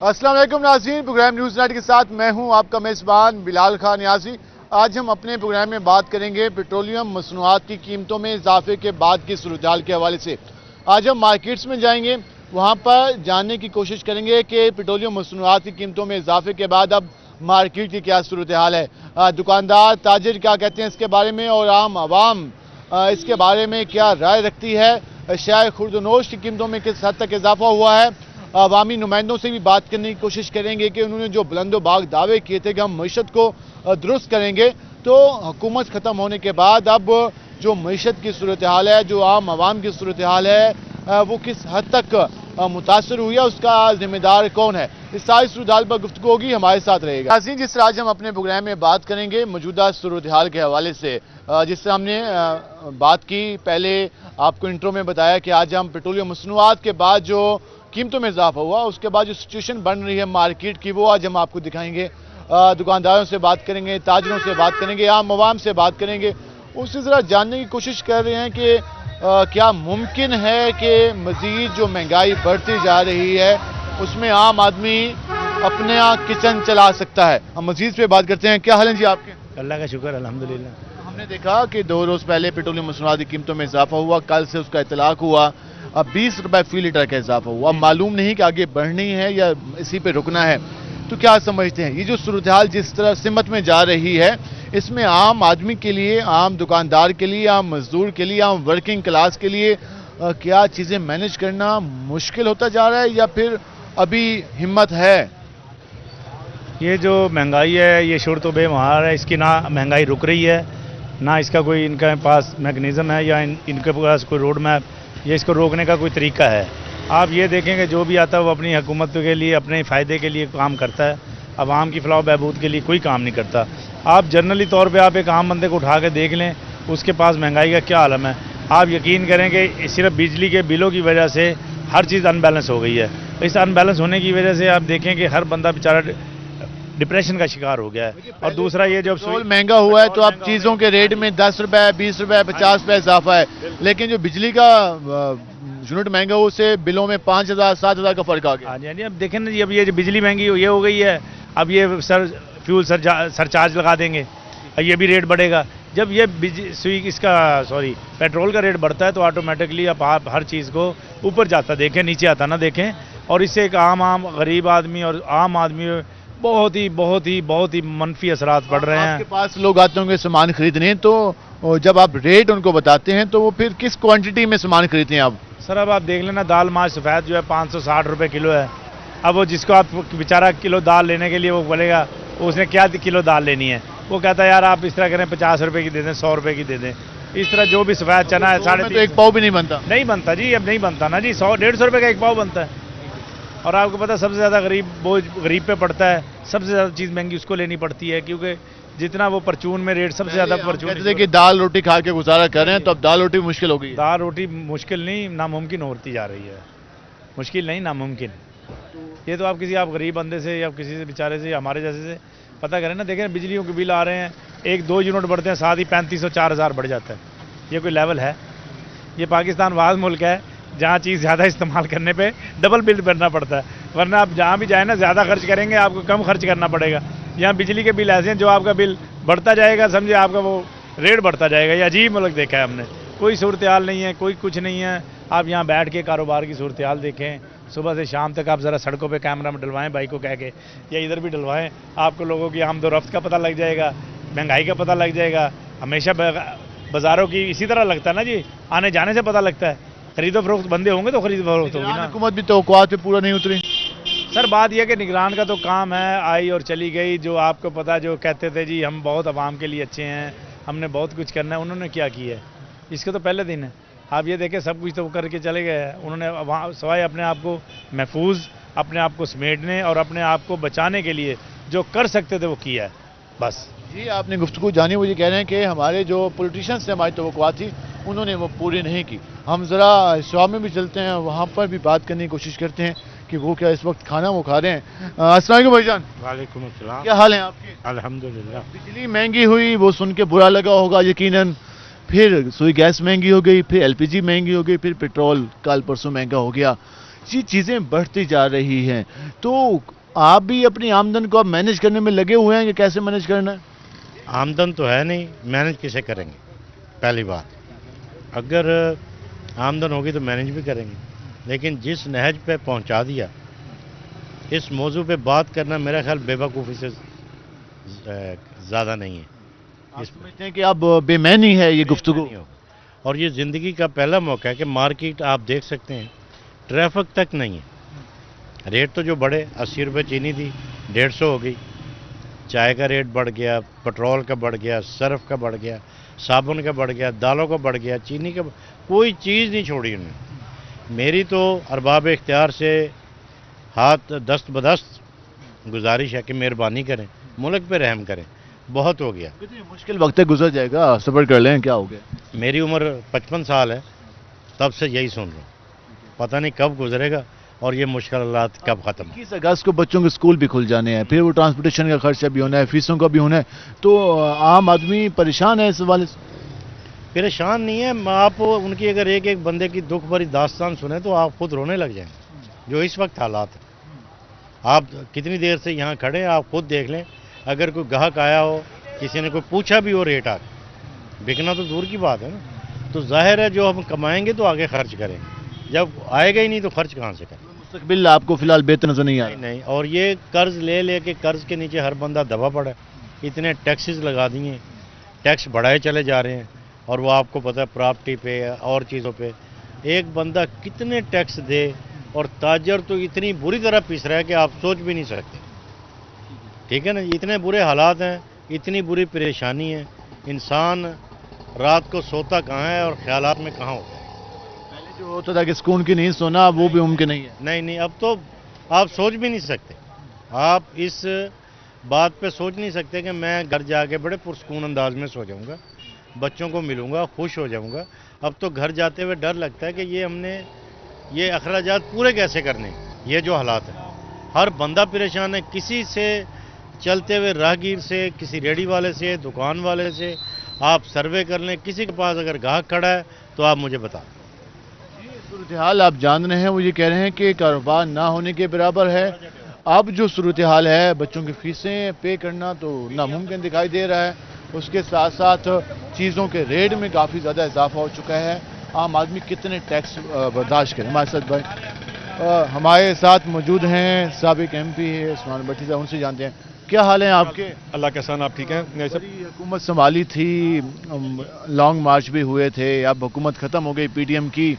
السلام علیکم ناظرین، پروگرام نیوز نائٹ کے ساتھ میں ہوں آپ کا میزبان بلال خان نیازی۔ آج ہم اپنے پروگرام میں بات کریں گے پیٹرولیم مصنوعات کی قیمتوں میں اضافے کے بعد کی صورتحال کے حوالے سے۔ آج ہم مارکیٹس میں جائیں گے، وہاں پر جاننے کی کوشش کریں گے کہ پیٹرولیم مصنوعات کی قیمتوں میں اضافے کے بعد اب مارکیٹ کی کیا صورتحال ہے، دکاندار تاجر کیا کہتے ہیں اس کے بارے میں، اور عام عوام اس کے بارے میں کیا رائے رکھتی ہے۔ شائع خورد و نوش کی قیمتوں میں کس حد تک اضافہ ہوا ہے۔ عوامی نمائندوں سے بھی بات کرنے کی کوشش کریں گے کہ انہوں نے جو بلند و باغ دعوے کیے تھے کہ ہم معیشت کو درست کریں گے، تو حکومت ختم ہونے کے بعد اب جو معیشت کی صورتحال ہے، جو عام عوام کی صورتحال ہے، وہ کس حد تک متاثر ہوئی ہے، اس کا ذمہ دار کون ہے۔ اس ساری صورتحال پر گفتگو ہوگی، ہمارے ساتھ رہے گا۔ ناظرین، جس طرح آج ہم اپنے پروگرام میں بات کریں گے موجودہ صورتحال کے حوالے سے، جس سے ہم نے بات کی، پہلے آپ کو انٹرو میں بتایا کہ آج ہم پیٹرولیم مصنوعات کے بعد جو قیمتوں میں اضافہ ہوا، اس کے بعد جو سچویشن بن رہی ہے مارکیٹ کی، وہ آج ہم آپ کو دکھائیں گے۔ دکانداروں سے بات کریں گے، تاجروں سے بات کریں گے، عام عوام سے بات کریں گے۔ اس سے ذرا جاننے کی کوشش کر رہے ہیں کہ کیا ممکن ہے کہ مزید جو مہنگائی بڑھتی جا رہی ہے، اس میں عام آدمی اپنا کچن چلا سکتا ہے۔ ہم مزید پہ بات کرتے ہیں۔ کیا حال ہیں جی آپ کے؟ اللہ کا شکر الحمدللہ۔ ہم نے دیکھا کہ 2 روز پہلے پیٹرولیم مصنوعات کی قیمتوں میں اضافہ ہوا، کل سے اس کا اطلاق ہوا، اب 20 روپے فی لیٹر کا اضافہ ہوا۔ اب معلوم نہیں کہ آگے بڑھنی ہے یا اسی پہ رکنا ہے، تو کیا سمجھتے ہیں یہ جو صورتحال جس طرح سمت میں جا رہی ہے، اس میں عام آدمی کے لیے، عام دکاندار کے لیے، عام مزدور کے لیے، عام ورکنگ کلاس کے لیے کیا چیزیں مینج کرنا مشکل ہوتا جا رہا ہے یا پھر ابھی ہمت ہے؟ یہ جو مہنگائی ہے یہ شرط و بے مہار ہے، اس کی نہ مہنگائی رک رہی ہے، نہ اس کا کوئی ان کے پاس میکنزم ہے یا ان کے پاس کوئی روڈ میپ یا اس کو روکنے کا کوئی طریقہ ہے۔ آپ یہ دیکھیں کہ جو بھی آتا ہے وہ اپنی حکومت کے لیے، اپنے فائدے کے لیے کام کرتا ہے، عوام کی فلاح و بہبود کے لیے کوئی کام نہیں کرتا۔ آپ جنرلی طور پہ آپ ایک عام بندے کو اٹھا کے دیکھ لیں، اس کے پاس مہنگائی کا کیا عالم ہے۔ آپ یقین کریں کہ صرف بجلی کے بلوں کی وجہ سے ہر چیز ان بیلنس ہو گئی ہے۔ اس ان بیلنس ہونے کی وجہ سے آپ دیکھیں کہ ہر بندہ بیچارہ ڈپریشن کا شکار ہو گیا ہے۔ اور دوسرا یہ جب پیٹرول مہنگا ہوا ہے تو اب چیزوں کے ریٹ میں 10 روپے 20 روپے 50 روپے اضافہ ہے، لیکن جو بجلی کا یونٹ مہنگا ہو، اسے بلوں میں 5000 7000 کا فرق آ گیا۔ ہاں جی، اب دیکھیں نا جی، اب یہ جو بجلی مہنگی یہ ہو گئی ہے، اب یہ فیول سرچارج لگا دیں گے، یہ بھی ریٹ بڑھے گا۔ جب یہ پیٹرول کا ریٹ بڑھتا ہے تو آٹومیٹکلی اب آپ ہر چیز کو اوپر جاتا دیکھیں، نیچے آتا نہ دیکھیں، اور اس سے ایک عام غریب آدمی اور عام آدمی بہت ہی منفی اثرات پڑ رہے ہیں۔ آپ کے پاس لوگ آتے ہوں گے سامان خریدنے، تو جب آپ ریٹ ان کو بتاتے ہیں تو وہ پھر کس کوانٹٹی میں سامان خریدتے ہیں آپ؟ سر اب آپ دیکھ لینا، دال ماش سفید جو ہے 560 روپے کلو ہے۔ اب وہ جس کو آپ بیچارہ کلو دال لینے کے لیے وہ بولے گا، اس نے کیا کلو دال لینی ہے، وہ کہتا ہے یار آپ اس طرح کریں 50 روپے کی دے دیں، 100 روپے کی دے دیں۔ اس طرح جو بھی سفید چنا ہے 350 ایک پاؤ بھی نہیں بنتا؟ نہیں بنتا جی، اب نہیں بنتا نا جی، 100-150 روپے کا ایک پاؤ بنتا ہے۔ اور آپ کو پتہ سب سے زیادہ غریب پہ پڑتا ہے، سب سے زیادہ چیز مہنگی اس کو لینی پڑتی ہے، کیونکہ جتنا وہ پرچون میں ریٹ سب سے زیادہ پرچون کہتے تھے کہ دال روٹی کھا کے گزارا کر رہے ہیں، تو اب دال روٹی مشکل ہو گئی۔ دال روٹی مشکل نہیں، ناممکن ہوتی جا رہی ہے، مشکل نہیں ناممکن۔ یہ تو آپ غریب بندے سے یا کسی سے بیچارے سے یا ہمارے جیسے سے پتہ کریں نا، دیکھیں بجلیوں کے بل آ رہے ہیں، 1-2 یونٹ بڑھتے ہیں، ساتھ ہی 3500-4000 بڑھ جاتا ہے۔ یہ کوئی لیول ہے؟ یہ پاکستان واحد ملک ہے جہاں چیز زیادہ استعمال کرنے پہ ڈبل بل بھرنا پڑتا ہے، ورنہ آپ جہاں بھی جائیں نا زیادہ خرچ کریں گے آپ کو کم خرچ کرنا پڑے گا۔ یہاں بجلی کے بل ایسے ہیں جو آپ کا بل بڑھتا جائے گا، سمجھے آپ کا وہ ریٹ بڑھتا جائے گا۔ یہ عجیب ملک دیکھا ہے ہم نے، کوئی صورتحال نہیں ہے، کوئی کچھ نہیں ہے۔ آپ یہاں بیٹھ کے کاروبار کی صورتحال دیکھیں، صبح سے شام تک آپ ذرا سڑکوں پہ کیمرہ میں ڈلوائیں بھائی کو کہہ کے، یا ادھر بھی ڈلوائیں، آپ کو لوگوں کی آمد و رفت کا پتہ لگ جائے گا، مہنگائی کا پتہ لگ جائے گا۔ ہمیشہ بازاروں کی اسی طرح لگتا ہے نا جی، آنے جانے سے پتہ لگتا ہے۔ خرید و فروخت بندے ہوں گے تو خرید و فروخت ہوگی نا۔ حکومت بھی توقعات پہ پورا نہیں اتری۔ سر بات یہ کہ نگران کا تو کام ہے، آئی اور چلی گئی۔ جو آپ کو پتا، جو کہتے تھے جی ہم بہت عوام کے لیے اچھے ہیں، ہم نے بہت کچھ کرنا ہے، انہوں نے کیا کیا ہے؟ اس کے تو پہلے دن ہے، آپ یہ دیکھیں سب کچھ تو کر کے چلے گئے ہیں انہوں نے، سوائے اپنے آپ کو محفوظ، اپنے آپ کو سمیٹنے اور اپنے آپ کو بچانے کے لیے جو کر سکتے تھے وہ کیا ہے بس۔ جی آپ نے گفتگو جانی، وہ یہ کہہ رہے ہیں کہ ہمارے جو پولیٹیشنز نے ہماری توقعات تھی انہوں نے وہ پوری نہیں کی۔ ہم ذرا شعب میں بھی چلتے ہیں، وہاں پر بھی بات کرنے کی کوشش کرتے ہیں کہ وہ کیا اس وقت کھانا وہ کھا رہے ہیں۔ السلام علیکم بھائی جان۔ وعلیکم السلام۔ کیا حال ہیں آپ کے؟ الحمدللہ۔ بجلی مہنگی ہوئی وہ سن کے برا لگا ہوگا یقیناً، پھر سوئی گیس مہنگی ہو گئی، پھر LPG مہنگی ہو گئی، پھر پیٹرول کل پرسوں مہنگا ہو گیا۔ چیزیں بڑھتی جا رہی ہیں، تو آپ بھی اپنی آمدن کو اب مینیج کرنے میں لگے ہوئے ہیں کہ کیسے مینیج کرنا ہے؟ آمدن تو ہے نہیں، مینج کسے کریں گے؟ پہلی بات، اگر آمدن ہوگی تو مینج بھی کریں گے، لیکن جس نہج پہ پہنچا دیا، اس موضوع پہ بات کرنا میرا خیال بے وقوفی سے زیادہ نہیں ہے۔ آپ سمجھتے ہیں کہ اب بے معنی ہے یہ گفتگو؟ نہیں ہوگا۔ اور یہ زندگی کا پہلا موقع ہے کہ مارکیٹ آپ دیکھ سکتے ہیں، ٹریفک تک نہیں ہے۔ ریٹ تو جو بڑھے، 80 روپے چینی تھی 150 ہو گئی، چائے کا ریٹ بڑھ گیا، پٹرول کا بڑھ گیا، سرف کا بڑھ گیا، صابن کا بڑھ گیا، دالوں کا بڑھ گیا، چینی کا کوئی چیز نہیں چھوڑی انہوں نے۔ میری تو ارباب اختیار سے ہاتھ دست بدست گزارش ہے کہ مہربانی کریں، ملک پہ رحم کریں، بہت ہو گیا۔ کتنی مشکل وقت ہے، گزر جائے گا، صبر کر لیں، کیا ہو گیا؟ میری عمر 55 سال ہے، تب سے یہی سن رہا ہوں، پتہ نہیں کب گزرے گا اور یہ مشکلات کب ختم ہوں۔ 21 اگست کو بچوں کے اسکول بھی کھل جانے ہیں، پھر وہ ٹرانسپورٹیشن کا خرچہ بھی ہونا ہے، فیسوں کا بھی ہونا ہے، تو عام آدمی پریشان ہے اس حوالے سے؟ پریشان نہیں ہے، آپ ان کی اگر ایک ایک بندے کی دکھ بھری داستان سنیں تو آپ خود رونے لگ جائیں گے، جو اس وقت حالات ہیں۔ آپ کتنی دیر سے یہاں کھڑے ہیں، آپ خود دیکھ لیں، اگر کوئی گاہک آیا ہو، کسی نے کوئی پوچھا بھی ہو ریٹ بکنا تو دور کی بات ہے نا، تو ظاہر ہے جو ہم کمائیں گے تو آگے خرچ کریں گے، جب آئے گا ہی نہیں تو خرچ کہاں سے کریں؟ مستقبل آپ کو فی الحال بہتر نظر نہیں آ رہا؟ نہیں، اور یہ قرض لے لے کے قرض کے نیچے ہر بندہ دبا پڑا ہے، اتنے ٹیکسز لگا دیے، ٹیکس بڑھائے چلے جا رہے ہیں، اور وہ آپ کو پتہ ہے پراپرٹی پہ اور چیزوں پہ ایک بندہ کتنے ٹیکس دے، اور تاجر تو اتنی بری طرح پیس رہا ہے کہ آپ سوچ بھی نہیں سکتے۔ ٹھیک ہے نا، اتنے برے حالات ہیں، اتنی بری پریشانی ہے، انسان رات کو سوتا کہاں ہے اور خیالات میں کہاں ہوتا ہے؟ پہلے جو ہوتا تھا کہ سکون کی نیند سونا، وہ بھی ممکن نہیں ہے۔ نہیں، اب تو آپ سوچ بھی نہیں سکتے، آپ اس بات پہ سوچ نہیں سکتے کہ میں گھر جا کے بڑے پرسکون انداز میں سو جاؤں گا، بچوں کو ملوں گا، خوش ہو جاؤں گا۔ اب تو گھر جاتے ہوئے ڈر لگتا ہے کہ یہ ہم نے یہ اخراجات پورے کیسے کرنے، یہ جو حالات ہیں۔ ہر بندہ پریشان ہے، کسی سے چلتے ہوئے راہگیر سے، کسی ریڑھی والے سے، دکان والے سے آپ سروے کر لیں، کسی کے پاس اگر گاہک کھڑا ہے تو آپ مجھے بتا دیں۔ صورتحال آپ جان رہے ہیں، وہ یہ کہہ رہے ہیں کہ کاروبار نہ ہونے کے برابر ہے۔ اب جو صورتحال ہے، بچوں کی فیسیں پے کرنا تو ناممکن دکھائی دے رہا ہے، اس کے ساتھ ساتھ چیزوں کے ریٹ میں کافی زیادہ اضافہ ہو چکا ہے۔ عام آدمی کتنے ٹیکس برداشت کرے؟ ہمارے ساتھ موجود ہیں سابق ایم پی عثمان بٹی صاحب، ان سے جانتے ہیں کیا حال ہیں آپ کے؟ اللہ کا احسان، آپ ٹھیک ہیں؟ بڑی حکومت سنبھالی تھی، لانگ مارچ بھی ہوئے تھے، اب حکومت ختم ہو گئی پی ٹی ایم کی،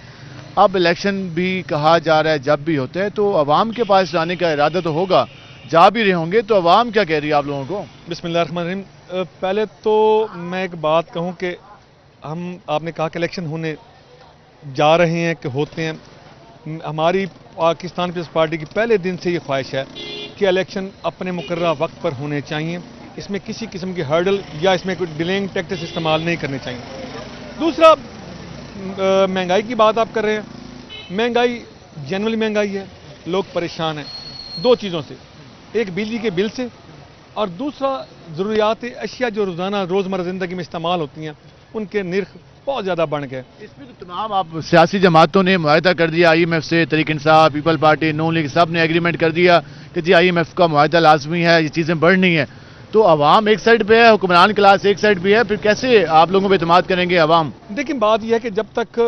اب الیکشن بھی کہا جا رہا ہے جب بھی ہوتے ہیں، تو عوام کے پاس جانے کا ارادہ تو ہوگا، جا بھی رہے ہوں گے، تو عوام کیا کہہ رہی ہے آپ لوگوں کو؟ بسم اللہ الرحمن الرحیم۔ پہلے تو میں ایک بات کہوں کہ آپ نے کہا کہ الیکشن ہونے جا رہے ہیں کہ ہوتے ہیں، ہماری پاکستان پیپلز پارٹی کی پہلے دن سے یہ خواہش ہے کہ الیکشن اپنے مقررہ وقت پر ہونے چاہیے، اس میں کسی قسم کی ہرڈل یا اس میں کوئی ڈیلینگ ٹیکٹس استعمال نہیں کرنے چاہیے۔ دوسرا، مہنگائی کی بات آپ کر رہے ہیں، مہنگائی جنرلی مہنگائی ہے، لوگ پریشان ہیں دو چیزوں سے، ایک بجلی کے بل سے، اور دوسرا ضروریات اشیاء جو روزمرہ زندگی میں استعمال ہوتی ہیں ان کے نرخ بہت زیادہ بڑھ گئے۔ اس میں تو تمام آپ سیاسی جماعتوں نے معاہدہ کر دیا، آئی ایم ایف سے، تحریک انصاف، پیپل پارٹی، نون لیگ، سب نے ایگریمنٹ کر دیا کہ جی آئی ایم ایف کا معاہدہ لازمی ہے، یہ چیزیں بڑھنی ہیں، تو عوام ایک سائڈ پہ ہے، حکمران کلاس ایک سائڈ پہ ہے، پھر کیسے آپ لوگوں پہ اعتماد کریں گے عوام؟ دیکھیں بات یہ ہے کہ جب تک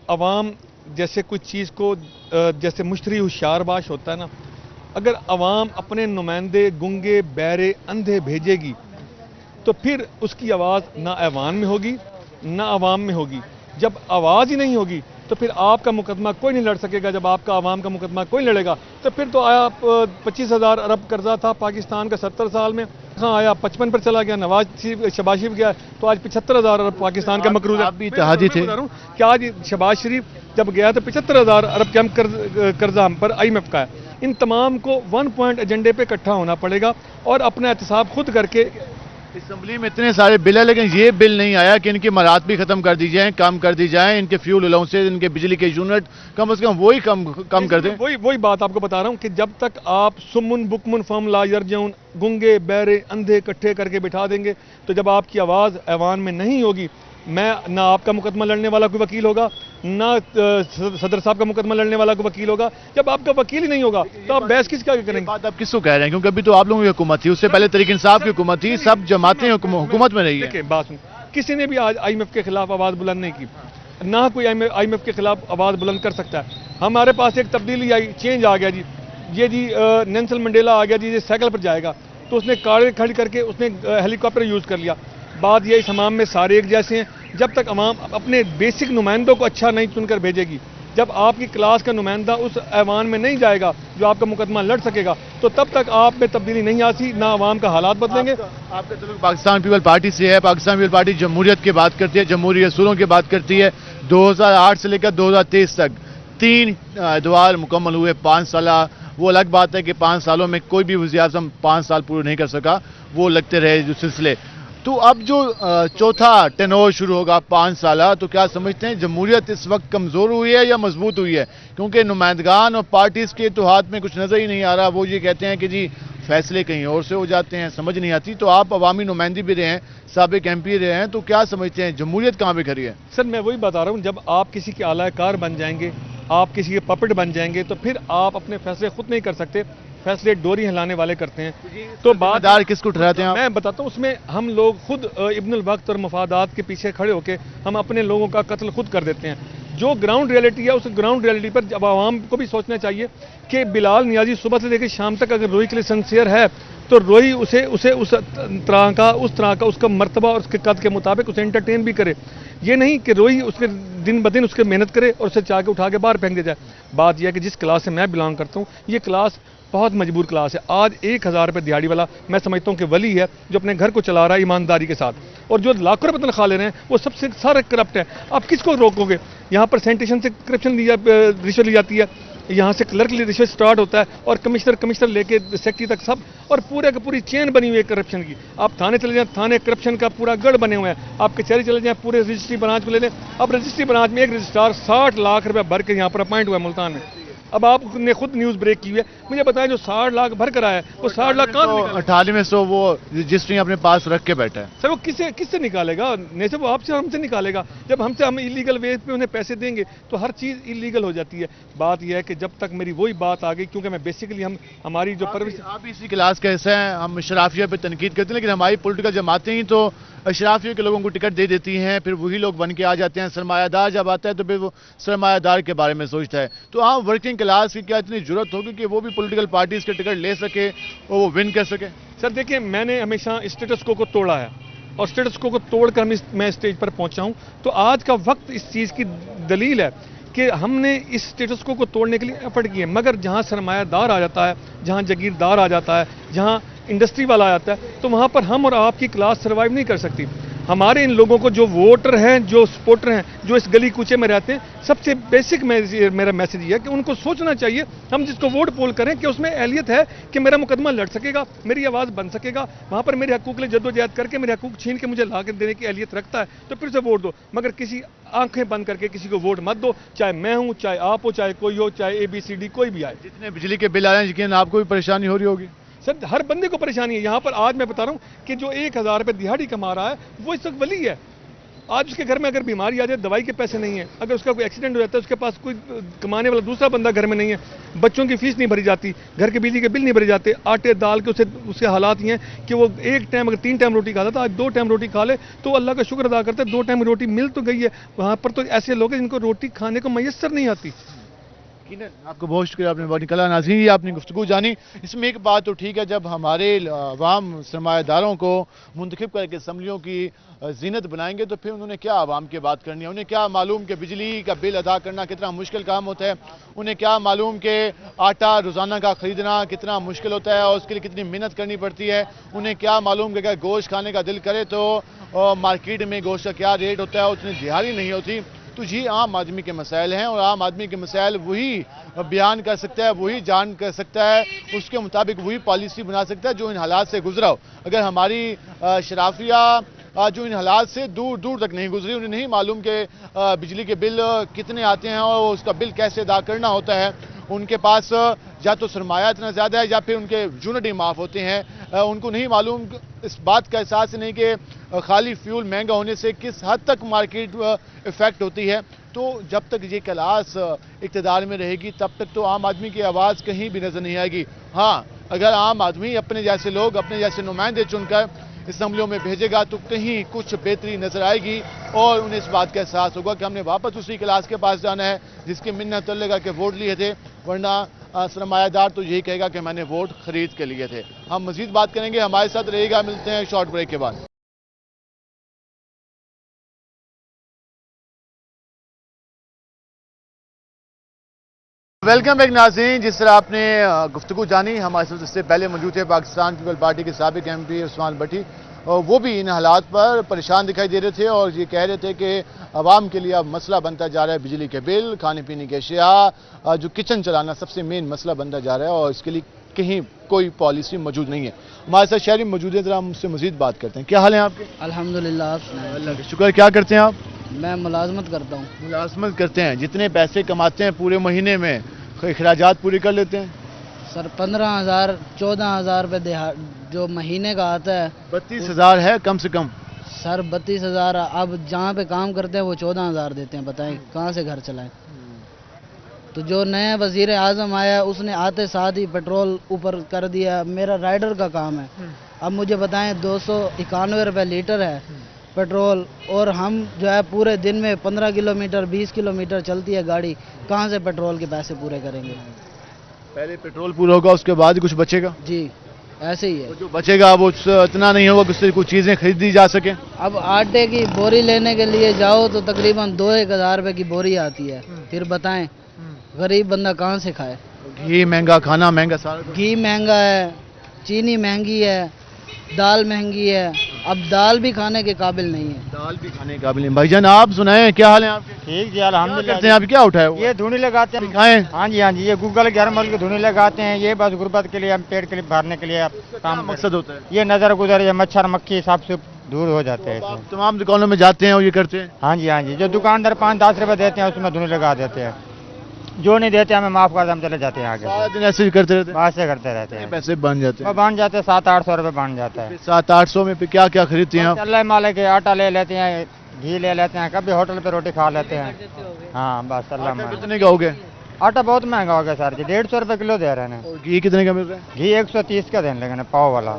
عوام جیسے کوئی چیز کو جیسے مشتری ہوشیار باش ہوتا ہے نا، اگر عوام اپنے نمائندے گنگے بہرے اندھے بھیجے گی تو پھر اس کی آواز نہ ایوان میں ہوگی نہ عوام میں ہوگی۔ جب آواز ہی نہیں ہوگی تو پھر آپ کا مقدمہ کوئی نہیں لڑ سکے گا، جب آپ کا عوام کا مقدمہ کوئی لڑے گا تو پھر تو آیا 25,000 ارب قرضہ تھا پاکستان کا 70 سال میں، کہاں آیا 55 پر چلا گیا، شہباز شریف گیا تو آج 75,000 ارب پاکستان کا مقروض ہے۔ آپ بھی اتحادی تھے کہ آج شہباز شریف جب گیا تو 75,000 ارب کے ہم قرضہ ہم پر آئی ایم ایف کا ہے۔ ان تمام کو 1 پوائنٹ ایجنڈے پہ اکٹھا ہونا پڑے گا اور اپنا احتساب خود کر کے۔ اسمبلی میں اتنے سارے بل ہیں لیکن یہ بل نہیں آیا کہ ان کی مراد بھی ختم کر دی جائیں، کم کر دی جائیں، ان کے فیول الاؤنسز، ان کے بجلی کے یونٹ کم از کم وہی کم کر دیں۔ وہی بات آپ کو بتا رہا ہوں کہ جب تک آپ سمن بکمن فم لا یرجعون گنگے بہرے اندھے اکٹھے کر کے بٹھا دیں گے تو جب آپ کی آواز ایوان میں نہیں ہوگی میں نہ آپ کا مقدمہ لڑنے والا کوئی وکیل ہوگا، نہ صدر صاحب کا مقدمہ لڑنے والا کوئی وکیل ہوگا. جب آپ کا وکیل ہی نہیں ہوگا تو آپ بحث کس کا کریں گے؟ بات آپ کس کو کہہ رہے ہیں؟ کیونکہ ابھی تو آپ لوگوں کی حکومت تھی، اس سے پہلے تحریک انصاف کی حکومت تھی، سب جماعتیں حکومت میں رہی ہیں. دیکھیں بات سن، کسی نے بھی آج IMF کے خلاف آواز بلند نہیں کی، نہ کوئی IMF کے خلاف آواز بلند کر سکتا ہے. ہمارے پاس ایک تبدیلی آئی، چینج آ گیا جی. یہ جی نیلسن منڈیلا آ گیا جی، یہ سائیکل پر جائے گا تو اس نے کاریں کھڑی کر کے اس نے ہیلی کاپٹر یوز کر لیا. بات یہ اس عوام میں سارے ایک جیسے ہیں. جب تک عوام اپنے بیسک نمائندوں کو اچھا نہیں چن کر بھیجے گی، جب آپ کی کلاس کا نمائندہ اس ایوان میں نہیں جائے گا جو آپ کا مقدمہ لڑ سکے گا، تو تب تک آپ میں تبدیلی نہیں آتی، نہ عوام کا حالات بدلیں گے. آپ کا تعلق پاکستان پیپل پارٹی سے ہے. پاکستان پیپل پارٹی جمہوریت کی بات کرتی ہے، جمہوری اصولوں کی بات کرتی ہے. 2008 سے لے کر 2023 تک 3 ادوار مکمل ہوئے 5 سالہ. وہ الگ بات ہے کہ 5 سالوں میں کوئی بھی وزیر اعظم 5 سال پورے نہیں کر سکا، وہ لگتے رہے جو سلسلے. تو اب جو چوتھا ٹینور شروع ہوگا 5 سالہ، تو کیا سمجھتے ہیں جمہوریت اس وقت کمزور ہوئی ہے یا مضبوط ہوئی ہے؟ کیونکہ نمائندگان اور پارٹیز کے اتحاد میں کچھ نظر ہی نہیں آ رہا. وہ یہ کہتے ہیں کہ جی فیصلے کہیں اور سے ہو جاتے ہیں، سمجھ نہیں آتی. تو آپ عوامی نمائندی بھی رہے ہیں، سابق MP رہے ہیں، تو کیا سمجھتے ہیں جمہوریت کہاں پہ کھڑی ہے؟ سر میں وہی بتا رہا ہوں، جب آپ کسی کے اعلی کار بن جائیں گے، آپ کسی کے پپٹ بن جائیں گے، تو پھر آپ اپنے فیصلے خود نہیں کر سکتے، فیصلے ڈوری ہلانے والے کرتے ہیں. تو ذمہ دار کس کو ٹھہراتے ہیں آپ؟ میں بتاتا ہوں، اس میں ہم لوگ خود ابن الوقت اور مفادات کے پیچھے کھڑے ہو کے ہم اپنے لوگوں کا قتل خود کر دیتے ہیں. جو گراؤنڈ ریئلٹی ہے، اس گراؤنڈ ریئلٹی پر جب عوام کو بھی سوچنا چاہیے کہ بلال نیازی صبح سے لے کے شام تک اگر روہی کے لیے سنسیئر ہے تو روہی اسے اس طرح کا اس کا مرتبہ اور اس کے قد کے مطابق اسے انٹرٹین بھی کرے. یہ نہیں کہ روہی اس کے دن بدن اس کے محنت کرے اور اسے چاہ کے اٹھا کے باہر پھینک دیا جائے. بات یہ ہے کہ جس کلاس سے میں بلانگ کرتا ہوں، یہ کلاس بہت مجبور کلاس ہے. آج 1000 روپے دیہاڑی والا میں سمجھتا ہوں کہ ولی ہے جو اپنے گھر کو چلا رہا ہے ایمانداری کے ساتھ، اور جو لاکھوں روپے تنخواہ لے رہے ہیں وہ سب سے سارے کرپٹ ہیں. آپ کس کو روکو گے؟ یہاں پر سینیٹیشن سے کرپشن رشوت لی جاتی ہے، یہاں سے کلرک کے لیے رشوت سٹارٹ ہوتا ہے، اور کمشنر لے کے سیکٹری تک سب، اور پورے کا پوری چین بنی ہوئی ہے کرپشن کی. آپ تھانے چلے جائیں، تھانے کرپشن کا پورا گڑھ بنے ہوئے ہیں. آپ کچہری چلے جائیں، پورے رجسٹری برانچ کو لے لیں. اب رجسٹری برانچ میں ایک رجسٹرار 60 لاکھ روپے بھر کے یہاں پر اپائنٹ ہوا ہے ملتان میں. اب آپ نے خود نیوز بریک کی ہوئی ہے، مجھے بتائیں جو 60 لاکھ بھر کر آیا ہے وہ 60 لاکھ کہاں سے نکالے؟ 9800 وہ رجسٹری اپنے پاس رکھ کے بیٹھا ہے. سر وہ کس سے نکالے گا؟ نہیں سر وہ آپ سے ہم سے نکالے گا. جب ہم ایلیگل وے پہ انہیں پیسے دیں گے تو ہر چیز ایلیگل ہو جاتی ہے. بات یہ ہے کہ جب تک میری وہی بات آ گئی، کیونکہ میں بیسیکلی ہماری جو پرورش، آپ اسی کلاس کا حصہ ہیں. ہم اشرافیہ پہ تنقید کرتے ہیں، لیکن ہماری پولیٹیکل جماعتیں ہی تو اشرافیہ کے لوگوں کو ٹکٹ دے دیتی ہیں، پھر وہی لوگ بن کے آ جاتے ہیں. سرمایہ دار جب آتا ہے تو پھر وہ سرمایہ دار کے بارے میں سوچتا ہے. تو عام ورکنگ کلاس کی کیا اتنی ضرورت ہوگی کہ وہ بھی پولیٹیکل پارٹیز کے ٹکٹ لے سکے اور وہ ون کر سکے؟ سر دیکھیں، میں نے ہمیشہ اسٹیٹس کو توڑا ہے، اور اسٹیٹس کو توڑ کر میں اسٹیج پر پہنچا ہوں. تو آج کا وقت اس چیز کی دلیل ہے کہ ہم نے اس اسٹیٹس کو توڑنے کے لیے ایفرٹ کیے. مگر جہاں سرمایہ دار آ جاتا ہے، جہاں جاگیردار آ جاتا ہے، جہاں انڈسٹری والا آ جاتا ہے، تو وہاں پر ہم اور آپ کی کلاس سروائیو نہیں کر سکتی. ہمارے ان لوگوں کو جو ووٹر ہیں، جو سپورٹر ہیں، جو اس گلی کوچے میں رہتے ہیں، سب سے بیسک میرا میسج یہ ہے کہ ان کو سوچنا چاہیے، ہم جس کو ووٹ پول کریں کہ اس میں اہلیت ہے کہ میرا مقدمہ لڑ سکے گا، میری آواز بن سکے گا، وہاں پر میرے حقوق لئے جدوجہد کر کے میرے حقوق چھین کے مجھے لا کے دینے کی اہلیت رکھتا ہے، تو پھر سے ووٹ دو. مگر کسی آنکھیں بند کر کے کسی کو ووٹ مت دو، چاہے میں ہوں، چاہے آپ ہو، چاہے کوئی ہو، چاہے ABCD کوئی بھی آئے. جتنے بجلی کے بل آ رہے ہیں، یقیناً آپ کو بھی پریشانی ہو رہی ہوگی. سر ہر بندے کو پریشانی ہے. یہاں پر آج میں بتا رہا ہوں کہ جو 1000 روپے دیہاڑی کما رہا ہے وہ اس وقت ولی ہے. آج اس کے گھر میں اگر بیماری آ جائے، دوائی کے پیسے نہیں ہیں، اگر اس کا کوئی ایکسیڈنٹ ہو جاتا ہے، اس کے پاس کوئی کمانے والا دوسرا بندہ گھر میں نہیں ہے، بچوں کی فیس نہیں بھری جاتی، گھر کے بجلی کے بل نہیں بھرے جاتے، آٹے دال کے اس کے حالات یہ ہیں کہ وہ ایک ٹائم اگر 3 ٹائم روٹی کھاتا تھا، آج 2 ٹائم روٹی کھا لے تو اللہ کا شکر ادا کرتے. 2 ٹائم روٹی مل تو گئی ہے. وہاں پر تو ایسے لوگ ہیں جن کو روٹی کھانے کو میسر نہیں آتی. آپ کو بہت شکریہ. آپ نے بہت نکلا ناظرین، یہ آپ نے گفتگو جانی. اس میں ایک بات تو ٹھیک ہے، جب ہمارے عوام سرمایہ داروں کو منتخب کر کے اسمبلیوں کی زینت بنائیں گے تو پھر انہوں نے کیا عوام کی بات کرنی ہے؟ انہیں کیا معلوم کہ بجلی کا بل ادا کرنا کتنا مشکل کام ہوتا ہے؟ انہیں کیا معلوم کہ آٹا روزانہ کا خریدنا کتنا مشکل ہوتا ہے اور اس کے لیے کتنی محنت کرنی پڑتی ہے؟ انہیں کیا معلوم کہ اگر گوشت کھانے کا دل کرے تو مارکیٹ میں گوشت کا کیا ریٹ ہوتا ہے، اتنی دیہاڑی نہیں ہوتی؟ تو جی عام آدمی کے مسائل ہیں، اور عام آدمی کے مسائل وہی بیان کر سکتا ہے، وہی جان کر سکتا ہے، اس کے مطابق وہی پالیسی بنا سکتا ہے جو ان حالات سے گزرا ہو. اگر ہماری شرافیہ جو ان حالات سے دور دور تک نہیں گزری، انہیں نہیں معلوم کہ بجلی کے بل کتنے آتے ہیں اور اس کا بل کیسے ادا کرنا ہوتا ہے. ان کے پاس یا تو سرمایہ اتنا زیادہ ہے یا پھر ان کے یونٹ ہی معاف ہوتے ہیں. ان کو نہیں معلوم، اس بات کا احساس نہیں کہ خالی فیول مہنگا ہونے سے کس حد تک مارکیٹ افیکٹ ہوتی ہے. تو جب تک یہ کلاس اقتدار میں رہے گی تب تک تو عام آدمی کی آواز کہیں بھی نظر نہیں آئے گی. ہاں، اگر عام آدمی اپنے جیسے لوگ، اپنے جیسے نمائندے چن کر اسمبلیوں میں بھیجے گا تو کہیں کچھ بہتری نظر آئے گی اور انہیں اس بات کا احساس ہوگا کہ ہم نے واپس اسی کلاس کے پاس جانا ہے جس کی منت لگا کے ووٹ لیے تھے، ورنہ سرمایہ دار تو یہی کہے گا کہ میں نے ووٹ خرید کے لیے تھے. ہم مزید بات کریں گے، ہمارے ساتھ رہے گا. ملتے ہیں شارٹ بریک کے بعد. ویلکم بیک ناظرین. جس طرح آپ نے گفتگو جانی، ہمارے ساتھ اس سے پہلے موجود تھے پاکستان پیپل پارٹی کے سابق ایم پی عثمان بٹی. وہ بھی ان حالات پر پریشان دکھائی دے رہے تھے اور یہ کہہ رہے تھے کہ عوام کے لیے اب مسئلہ بنتا جا رہا ہے بجلی کے بل، کھانے پینے کی اشیاء، جو کچن چلانا سب سے مین مسئلہ بنتا جا رہا ہے اور اس کے لیے کہیں کوئی پالیسی موجود نہیں ہے. ہمارے ساتھ شہری موجود ہیں، ذرا ہم اس سے مزید بات کرتے ہیں. کیا حال ہیں آپ کے؟ الحمدللہ. آپ سنائیں. اللہ کا شکر. کیا کرتے ہیں آپ؟ میں ملازمت کرتا ہوں. ملازمت کرتے ہیں. جتنے پیسے کماتے ہیں پورے مہینے میں اخراجات پوری کر لیتے ہیں؟ سر 15,000 14,000 روپے جو مہینے کا آتا ہے. 32,000 ہے کم سے کم. سر 32,000. اب جہاں پہ کام کرتے ہیں وہ 14,000 دیتے ہیں. بتائیں کہاں سے گھر چلائیں. تو جو نئے وزیر اعظم آیا اس نے آتے ساتھ ہی پیٹرول اوپر کر دیا. میرا رائڈر کا کام ہے. اب مجھے بتائیں 291 روپے لیٹر ہے پیٹرول اور ہم جو ہے پورے دن میں 15 کلومیٹر 20 کلومیٹر چلتی ہے گاڑی. کہاں سے پیٹرول کے پیسے پورے کریں گے؟ پہلے پیٹرول پورا ہوگا اس کے بعد کچھ بچے گا. جی ایسے ہی ہے. جو بچے گا وہ اتنا نہیں ہوگا کہ اس سے کچھ چیزیں خریدی جا سکیں. اب آٹے کی بوری لینے کے لیے جاؤ تو تقریباً 2,000 روپے کی بوری آتی ہے. پھر بتائیں غریب بندہ کہاں سے کھائے؟ گھی مہنگا، کھانا مہنگا، سارا گھی مہنگا ہے، چینی مہنگی ہے، دال مہنگی ہے. اب دال بھی کھانے کے قابل نہیں ہے. دال بھی کھانے کے قابل نہیں. بھائی جان آپ سنائیں کیا حال ہے آپ کے؟ ٹھیک جی کیا الحمدللہ. کرتے ہیں آپ؟ کیا اٹھائے یہ دھونے لگاتے ہیں. دکھائیں. ہاں جی یہ گوگل کے ہر ملک کے دھونے لگاتے ہیں. یہ بس غربت کے لیے ہم پیٹ کے لیے بھرنے کے لیے کام مقصد ہوتا ہے. یہ نظر گزر یہ مچھر مکھی سب سے دور ہو جاتے ہیں. آپ تمام دکانوں میں جاتے ہیں اور یہ کرتے ہیں؟ ہاں جی جو دکاندار 5-10 روپے دیتے ہیں اس میں دھونے لگا دیتے ہیں. جو نہیں دیتے ہمیں معاف کر دے ہم چلے جاتے ہیں آگے. سارا دن ایسے ہی کرتے رہتے ہیں؟ بات سے کرتے رہتے ہیں. پیسے بن جاتے ہیں. بن جاتے ہیں 700-800 روپے بن جاتا ہے. 700-800 میں پھر کیا کیا خریدتے ہیں آپ؟ اللہ مالے کے آٹا لے لیتے ہیں، گھی لے لیتے ہیں، کبھی ہوٹل پہ روٹی کھا لیتے ہیں. ہاں بس اللہ مالے. کتنے کا ہو گیا؟ آٹا بہت مہنگا ہو گیا سر جی. 150 روپے کلو دے رہے ہیں. اور گھی کتنے کا مل رہا ہے؟ گھی 130 کا دینے لگے پاؤ والا.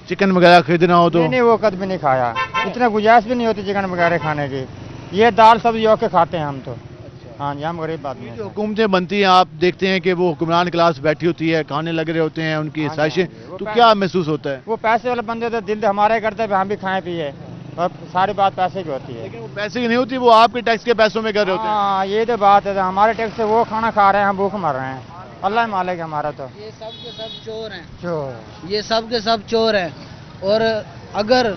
چکن وغیرہ خریدنا ہو تو؟ نہیں وہ کد بھی نہیں کھایا. اتنا گنجائش بھی نہیں ہوتی چکن وغیرہ کھانے کی. یہ دال سبزی ہو کے کھاتے ہیں ہم تو. ہاں جی ہم غریب آدمی ہیں. جو حکومتیں بنتی ہیں آپ دیکھتے ہیں کہ وہ حکمران کلاس بیٹھی ہوتی ہے، کھانے لگ رہے ہوتے ہیں ان کی سائشیں، تو کیا محسوس ہوتا ہے؟ وہ پیسے والے بندے تو دل ہمارے کرتے ہیں ہم بھی کھائیں پیے اور ساری بات پیسے کی ہوتی ہے. لیکن وہ پیسے کی نہیں ہوتی، وہ آپ کے ٹیکس کے پیسوں میں کر رہے ہوتے ہیں. ہاں یہ تو بات ہے. ہمارے ٹیکس سے وہ کھانا کھا رہے ہیں ہم بھوک مر رہے ہیں. اللہ مالک ہمارا تو. یہ سب کے سب چور ہیں. چور یہ سب کے سب چور ہیں. اور اگر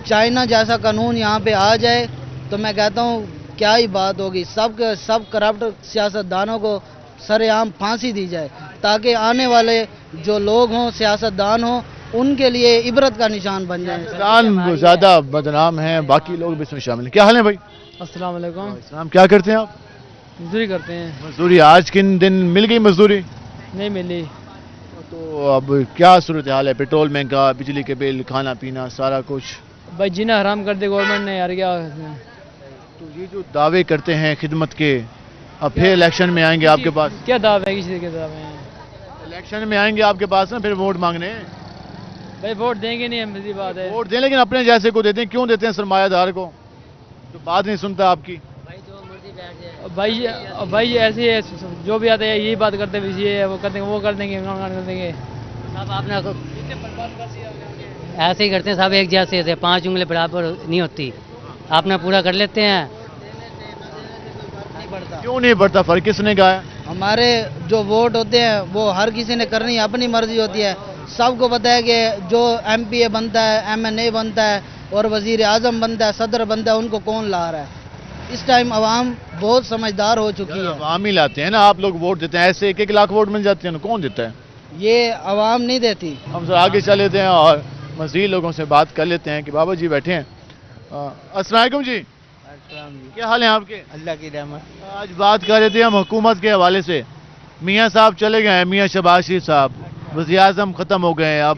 چائنا جیسا قانون یہاں پہ آ جائے تو میں کہتا ہوں کیا ہی بات ہوگی. سب کے سب کرپٹ سیاستدانوں کو سر عام پھانسی دی جائے تاکہ آنے والے جو لوگ ہوں سیاستدان ہوں ان کے لیے عبرت کا نشان بن جائیں. سیاستدان زیادہ بدنام ہیں، باقی لوگ بھی اس میں شامل ہیں. کیا حال ہے بھائی؟ السلام علیکم. اسلام. کیا کرتے ہیں آپ؟ مزدوری کرتے ہیں. مزدوری. آج کن دن مل گئی مزدوری؟ نہیں ملی. تو اب کیا صورتحال ہے؟ پیٹرول مہنگا، بجلی کے بل، کھانا پینا سارا کچھ. بھائی جینا حرام کر دے گورنمنٹ نے یار. کیا تو یہ جو دعوے کرتے ہیں خدمت کے، اب پھر الیکشن میں آئیں گے آپ کے پاس. کیا دعوے ہے کسی کے دعوے ہیں؟ الیکشن میں آئیں گے آپ کے پاس نا پھر ووٹ مانگنے. بھائی ووٹ دیں گے نہیں ہم سیدھی بات ہے. ووٹ دیں لیکن اپنے جیسے کو دیتے ہیں. کیوں دیتے ہیں سرمایہ دار کو جو بات نہیں سنتا آپ کی؟ بھائی ایسے ہی جو بھی آتے ہیں یہی بات کرتے ہیں. یہ وہ کر دیں گے وہ کر دیں گے کر دیں گے. سب آپ نے ایسے ہی کرتے ہیں. سب ایک جیسے تھے. 5 انگلیں برابر نہیں ہوتی. آپ نے پورا کر لیتے ہیں. کیوں نہیں بڑھتا؟ فرق کس نے کہا ہے؟ ہمارے جو ووٹ ہوتے ہیں وہ ہر کسی نے کرنی اپنی مرضی ہوتی ہے. سب کو پتہ ہے کہ جو ایم پی اے بنتا ہے، ایم این اے بنتا ہے اور وزیر اعظم بنتا ہے، صدر بنتا ہے، ان کو کون لا رہا ہے. اس ٹائم عوام بہت سمجھدار ہو چکی ہے. عوام ہی لاتے ہیں نا. آپ لوگ ووٹ دیتے ہیں ایسے 1-1 لاکھ ووٹ مل جاتے ہیں. کون دیتا ہے؟ یہ عوام نہیں دیتی. ہم سر آگے چل لیتے ہیں اور مزید لوگوں سے بات کر لیتے ہیں کہ بابا جی بیٹھے ہیں. السلام علیکم جی. کیا حال ہیں آپ کے؟ اللہ کی رحمت. آج بات کر رہے تھے ہم حکومت کے حوالے سے. میاں صاحب چلے گئے ہیں، میاں شہباز شریف صاحب. وزیر اعظم ختم ہو گئے ہیں. اب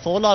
16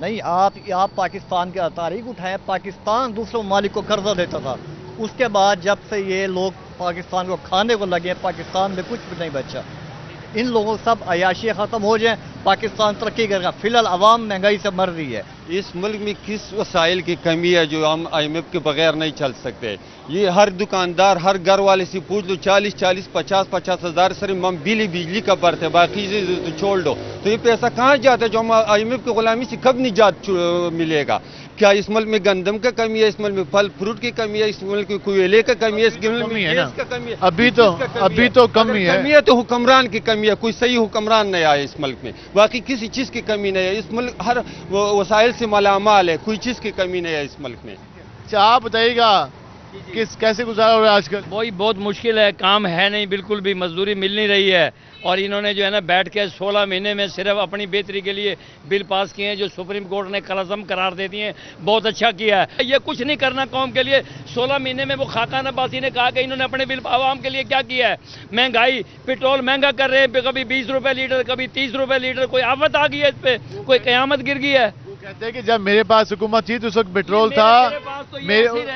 نہیں آپ پاکستان کے تاریخ اٹھائیں. پاکستان دوسرے ممالک کو قرضہ دیتا تھا. اس کے بعد جب سے یہ لوگ پاکستان کو کھانے کو لگے پاکستان میں کچھ بھی نہیں بچا. ان لوگوں سب عیاشی ختم ہو جائیں پاکستان ترقی کرے گا. فی الحال عوام مہنگائی سے مر رہی ہے. اس ملک میں کس وسائل کی کمی ہے جو ہم آئی ایم ایف کے بغیر نہیں چل سکتے. یہ ہر دکاندار ہر گھر والے سے پوچھ لو 40 50 ہزار صرف ہم بجلی کا بھرتے ہیں باقی سے چھوڑ دو. تو یہ پیسہ کہاں جاتا ہے جو ہم آئی ایم ایف کی غلامی سے کب نجات ملے گا. کیا اس ملک میں گندم کا کمی ہے, اس ملک میں پھل فروٹ کی کمی ہے, اس ملک میں کوئلے کا کمی ہے, اس ملک میں گیس کا کمی ہے. ابھی تو کمی ہے. تو حکمران کی کمی ہے. کوئی صحیح حکمران نہیں آیا اس ملک میں. باقی کسی چیز کی کمی نہیں ہے. اس ملک ہر وسائل سے مالا مال ہے. کوئی چیز کی کمی نہیں ہے اس ملک میں. اچھا آپ بتائیے گا کیسے گزارا ہو رہا ہے آج کل؟ وہی بہت مشکل ہے, کام ہے نہیں, بالکل بھی مزدوری مل نہیں رہی ہے. اور انہوں نے جو ہے نا بیٹھ کے 16 مہینے میں صرف اپنی بہتری کے لیے بل پاس کیے ہیں جو سپریم کورٹ نے کلعزم قرار دے دیے ہیں. بہت اچھا کیا ہے. یہ کچھ نہیں کرنا قوم کے لیے. 16 مہینے میں وہ خاقان عباسی نے کہا کہ انہوں نے اپنے بل عوام کے لیے کیا کیا ہے. مہنگائی, پیٹرول مہنگا کر رہے ہیں, کبھی 20 روپے لیٹر, کبھی 30 روپے لیٹر. کوئی آفت آ گئی ہے اس پہ, کوئی قیامت گر گئی ہے. کہتے ہیں کہ جب میرے پاس حکومت تھی تو اس وقت پیٹرول تھا,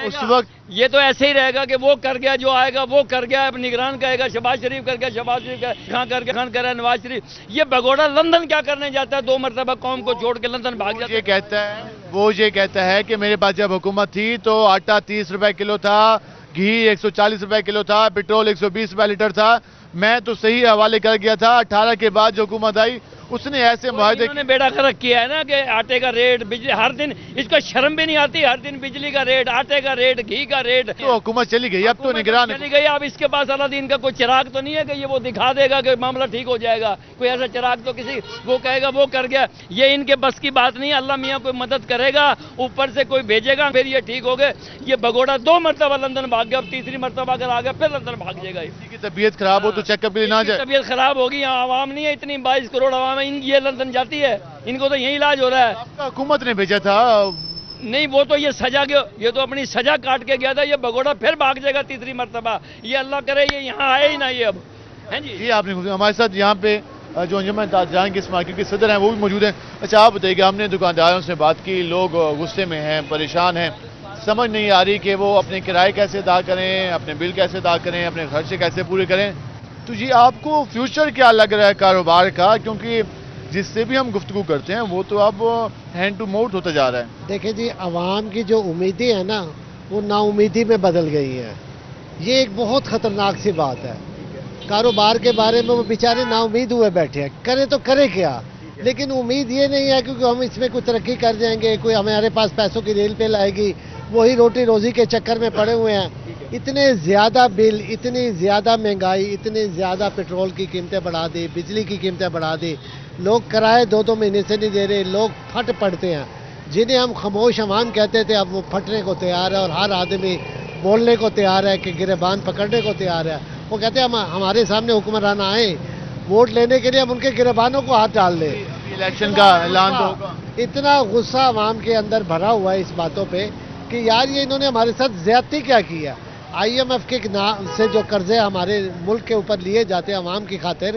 اس وقت یہ تو ایسے ہی رہے گا کہ وہ کر گیا, جو آئے گا وہ کر گیا. اب نگران کہے گا شہباز شریف کر گیا, شہباز شریف خان کر کے خان کر رہا ہے, نواز شریف. یہ بگوڑا لندن کیا کرنے جاتا ہے 2 مرتبہ قوم کو چھوڑ کے لندن بھاگ جاتا ہے. وہ یہ کہتا ہے کہ میرے پاس جب حکومت تھی تو آٹا 30 روپے کلو تھا, گھی 140 روپے کلو تھا, پیٹرول 120 روپے لیٹر تھا. میں تو صحیح حوالے کر گیا تھا. 18 کے بعد جو حکومت آئی اس نے ایسے معاہدے نے بیڑا غرق کیا ہے نا کہ آٹے کا ریٹ, بجلی ہر دن, اس کو شرم بھی نہیں آتی. ہر دن بجلی کا ریٹ, آٹے کا ریٹ, گھی کا ریٹ. تو حکومت چلی گئی, اب تو نگران چلی گئی. اب اس کے پاس اللہ دین کا کوئی چراغ تو نہیں ہے کہ یہ وہ دکھا دے گا کہ معاملہ ٹھیک ہو جائے گا. کوئی ایسا چراغ تو کسی وہ کہے گا وہ کر گیا. یہ ان کے بس کی بات نہیں. اللہ میاں کوئی مدد کرے گا, اوپر سے کوئی بھیجے گا, پھر یہ ٹھیک ہو گئے. یہ بگوڑا 2 مرتبہ لندن بھاگ گیا, اب تیسری مرتبہ اگر آ گیا پھر لندن بھاگ جائے گا. کسی کی طبیعت خراب ہو تو چیک اپ کے لیے نہ جائے. طبیعت خراب ہوگی, یہاں عوام نہیں ہے اتنی, 22 کروڑ عوام ہے, یہ لندن جاتی ہے, ان کو تو یہی علاج ہو رہا ہے. حکومت نے بھیجا تھا. نہیں وہ تو یہ سزا گیا, یہ تو اپنی سزا کاٹ کے گیا تھا. یہ بگوڑا پھر بھاگ جائے گا تیسری مرتبہ. یہ اللہ کرے یہ یہاں آئے ہی نہ. یہ اب ہیں جی آپ نے ہمارے ساتھ یہاں پہ جو انجمن تاجران کی اس مارکیٹ کے صدر ہیں وہ بھی موجود ہیں. اچھا آپ بتائیے گا, ہم نے دکانداروں سے بات کی, لوگ غصے میں ہیں, پریشان ہیں, سمجھ نہیں آ رہی کہ وہ اپنے کرائے کیسے ادا کریں, اپنے بل کیسے ادا کریں, اپنے خرچے کیسے پورے کریں. تو جی آپ کو فیوچر کیا لگ رہا ہے کاروبار کا, کیونکہ جس سے بھی ہم گفتگو کرتے ہیں وہ تو اب ہینڈ ٹو ماؤتھ ہوتا جا رہا ہے. دیکھیں جی, عوام کی جو امیدیں ہیں نا وہ نا امیدی میں بدل گئی ہیں. یہ ایک بہت خطرناک سی بات ہے. کاروبار کے بارے میں وہ بیچارے نا امید ہوئے بیٹھے ہیں, کرے تو کرے کیا, لیکن امید یہ نہیں ہے کیونکہ ہم اس میں کوئی ترقی کر جائیں گے, کوئی ہمارے پاس پیسوں کی ریل پہ لائے گی. وہی روٹی روزی کے چکر میں پڑے ہوئے ہیں. اتنے زیادہ بل, اتنی زیادہ مہنگائی, اتنی زیادہ پیٹرول کی قیمتیں بڑھا دی, بجلی کی قیمتیں بڑھا دی. لوگ کرائے 2 مہینے سے نہیں دے رہے, لوگ پھٹ پڑتے ہیں. جنہیں ہم خاموش عوام کہتے تھے اب وہ پھٹنے کو تیار ہے, اور ہر آدمی بولنے کو تیار ہے کہ گریبان پکڑنے کو تیار ہے. وہ کہتے ہیں ہمارے سامنے حکمران آئیں ووٹ لینے کے لیے, ہم ان کے گریبانوں کو ہاتھ ڈال دیں. الیکشن کا اعلان تو ہوگا. اتنا غصہ عوام کے اندر بھرا ہوا ہے اس باتوں پہ کہ یار یہ انہوں نے ہمارے ساتھ زیادتی کیا کی ہے. آئی ایم ایف کے نام سے جو قرضے ہمارے ملک کے اوپر لیے جاتے ہیں عوام کی خاطر,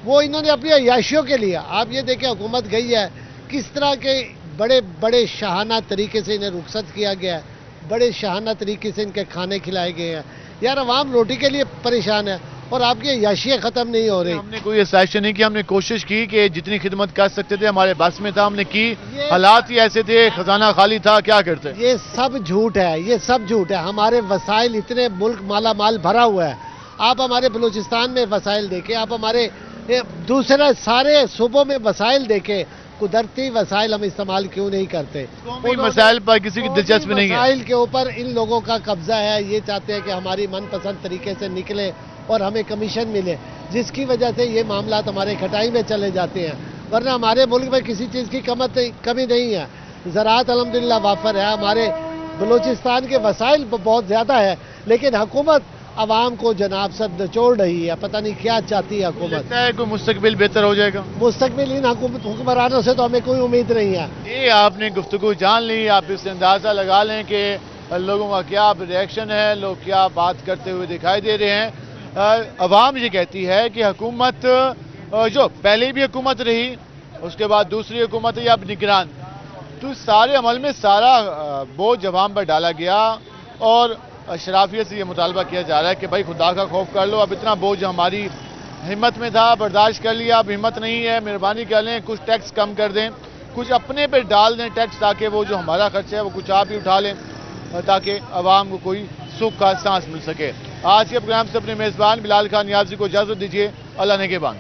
وہ انہوں نے اپنی عیاشیوں کے لیے. آپ یہ دیکھیں حکومت گئی ہے کس طرح کے بڑے بڑے شاہانہ طریقے سے انہیں رخصت کیا گیا ہے, بڑے شاہانہ طریقے سے ان کے کھانے کھلائے گئے ہیں. یار عوام روٹی کے لیے پریشان ہے اور آپ کی عیاشیاں ختم نہیں ہو رہی. ہم نے کوئی سازش نہیں کی, ہم نے کوشش کی کہ جتنی خدمت کر سکتے تھے ہمارے بس میں تھا ہم نے کی. حالات ہی ایسے تھے, خزانہ خالی تھا, کیا کرتے. یہ سب جھوٹ ہے, یہ سب جھوٹ ہے. ہمارے وسائل اتنے, ملک مالا مال بھرا ہوا ہے. آپ ہمارے بلوچستان میں وسائل دیکھیں, آپ ہمارے دوسرے سارے صوبوں میں وسائل دیکھیں. قدرتی وسائل ہم استعمال کیوں نہیں کرتے؟ مسائل پر کسی کی دلچسپی نہیں ہے. وسائل کے اوپر ان لوگوں کا قبضہ ہے. یہ چاہتے ہیں کہ ہماری من پسند طریقے سے نکلے اور ہمیں کمیشن ملے, جس کی وجہ سے یہ معاملات ہمارے کھٹائی میں چلے جاتے ہیں. ورنہ ہمارے ملک میں کسی چیز کی کمی نہیں ہے. زراعت الحمدللہ وافر ہے. ہمارے بلوچستان کے وسائل بہت زیادہ ہے, لیکن حکومت عوام کو جناب سے نچوڑ رہی ہے. پتہ نہیں کیا چاہتی ہے حکومت. کوئی مستقبل بہتر ہو جائے گا. مستقبل ان حکمرانوں سے تو ہمیں کوئی امید نہیں ہے. جی آپ نے گفتگو جان لی, آپ اس سے اندازہ لگا لیں کہ لوگوں کا کیا ریئیکشن ہے, لوگ کیا بات کرتے ہوئے دکھائی دے رہے ہیں. عوام یہ کہتی ہے کہ حکومت جو پہلے بھی حکومت رہی, اس کے بعد دوسری حکومت ہے, اب نگران, تو اس سارے عمل میں سارا بوجھ عوام پر ڈالا گیا اور اشرافیت سے یہ مطالبہ کیا جا رہا ہے کہ بھائی خدا کا خوف کر لو، اب اتنا بوجھ ہماری ہمت میں تھا، برداشت کر لیا، اب ہمت نہیں ہے، مہربانی کر لیں، کچھ ٹیکس کم کر دیں، کچھ اپنے پہ ڈال دیں ٹیکس، تاکہ وہ جو ہمارا خرچہ ہے وہ کچھ آپ ہی اٹھا لیں، تاکہ عوام کو کوئی سکھ کا سانس مل سکے۔ آج کے پروگرام سے اپنے میزبان بلال خان نیازی کو اجازت دیجیے۔ اللہ نگہبان۔